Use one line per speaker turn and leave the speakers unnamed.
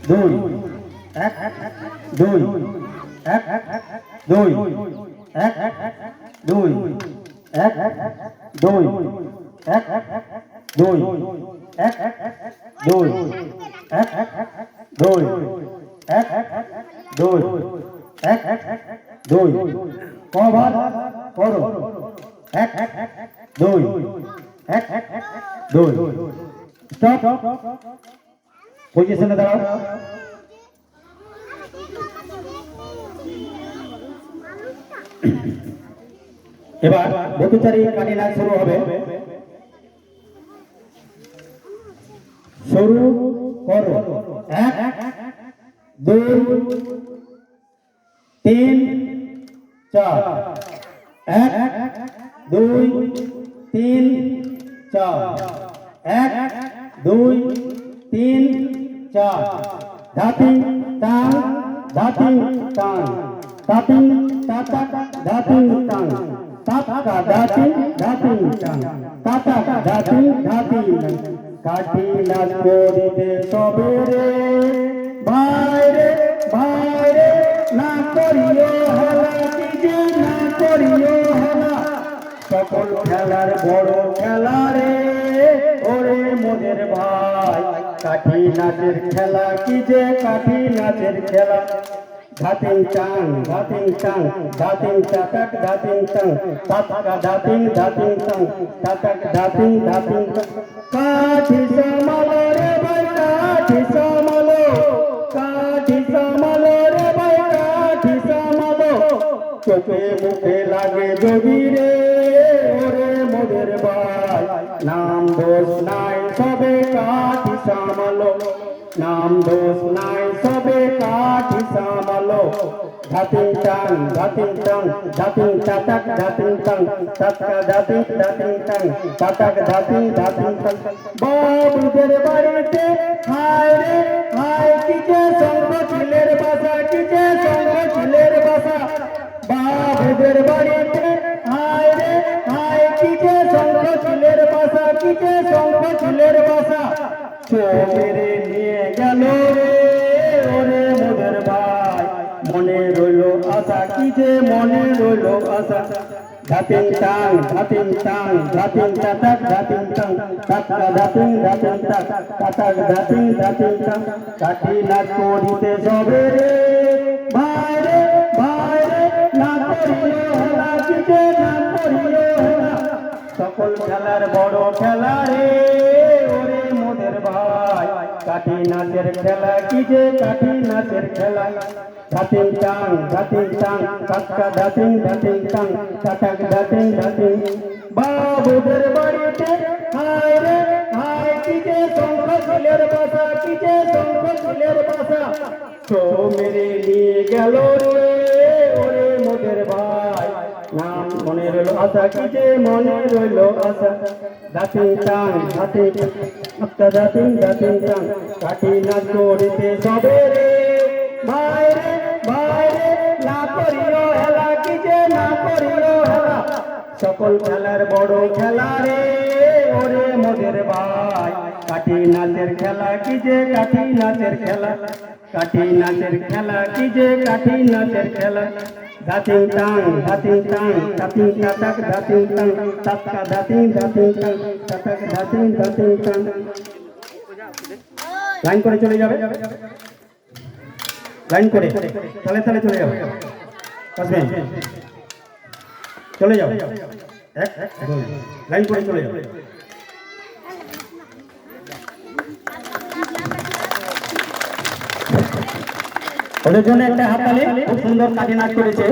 দুই এক দুই এক দুই এক দুই এক দুই এক দুই এক দুই এক দুই এক দুই এক দুই কবার করো এক দুই এক দুই স্টপ পজিশনে দাঁড়াও এবার বকুচারি কাটি নাচ শুরু হবে শুরু করো এক দুই তিন চার এক দুই তিন চার এক দুই তিন চার ধাতি টান ধাতি টান তাতি তাতা ধাতি টান তাতা ধাতি ধাতি টান তাতা ধাতি ধাতি কাটি নাচ করিতে সবেরে ভাইরে ভাইরে না করিও হেলা কি যে না করিও হেলা সকল খেলার বড় খেলা রে ওরে মোদের ভাই কাঠি নাচের খেলা কি যে কাঠি নাচের খেলা ধাতিং টাং ধাতিং টাং ধাতিং টাটাক ধাতিং টাং টাটাক ধাতিং ধাতিং টাং টাটাক ধাতিং ধাতিং টাং কাঠি সামালো রে ভাই কাঠি সামালো রে ভাই কাঠি সামালো চোখে মুখে লাগে যদি রে ওরে মোদের ভাই নাম দোষ নাই সবে কাঠি সামালো নাম দোষ নাই সবে কাঠি সামালো ধাতিং টাং ধাতিং টাং ধাতিং টাটাক ধাতিং টাং টাটকা ধাতিং ধাতিং টাং টাটাক ধাতিং ধাতিং টাং বাবুদের বাড়িতে হায় রে হায় কি যে সঙ্গ ছেলের বাসা কি যে সঙ্গ ছেলের বাসা বাবুদের বাড়িতে হায় রে হায় কি যে সঙ্গ ছেলের বাসা কি যে সঙ্গ ছেলের বাসা চোখেরে নিয়ে গেল রে ওরে মোদের ভাই মনে রইল আশা কি যে মনে রইল আশা ধাতিং টাং ধাতিং টাং ধাতিং টাটাক ধাতিং টাং টাটকা ধাতিং ধাতিং টাক টাটাক ধাতিং ধাতিং টাং কাঠি নাচ করিতে সবে রে ভাই রে না করিও হেলা কি যে না করিও হেলা সকল খেলার বড় খেলা রে ওরে মোদের ভাই কাঠি নাচের খেলা কি যে কাঠি নাচের খেলা ধাতিং টাং টাটকা ধাতিং ধাতিং টাং টাটাক ধাতিং ধাতিং বাবুদের বাড়িতে হায় রে হায় কি যে শঙ্খ ছেলের বাসা কি যে শঙ্খ ছেলের বাসা তো মেরে নিয়ে গেল রে ওরে মোদের ভাই নাম মনে রইল আশা কি যে মনে রইল আশা ধাতিং টাং টাটকা ধাতিং ধাতিং টাং কাঠি নাচ করিতে সবে রে ভাই রে না করিও হেলা কি যে না করিও হেলা সকল খেলার বড় খেলা রে ওরে মোদের ভাই কাঠি নাচের খেলা কি যে কাঠি নাচের খেলা কাঠি নাচের খেলা কি যে কাঠি নাচের খেলা ধাতিং টাং টাতিং টাটাক ধাতিং টাং টাটকা ধাতিং ধাতিং টাং টাটাক ধাতিং ধাতিং টাং লাইন করে চলে যাবে লাইন করে তালে তালে চলে যাবে আসবেন চলে যাও এক লাইন করে চলে যাবে ওদের জন্য একটা হাততালি খুব সুন্দর কাঠি নাচ করেছে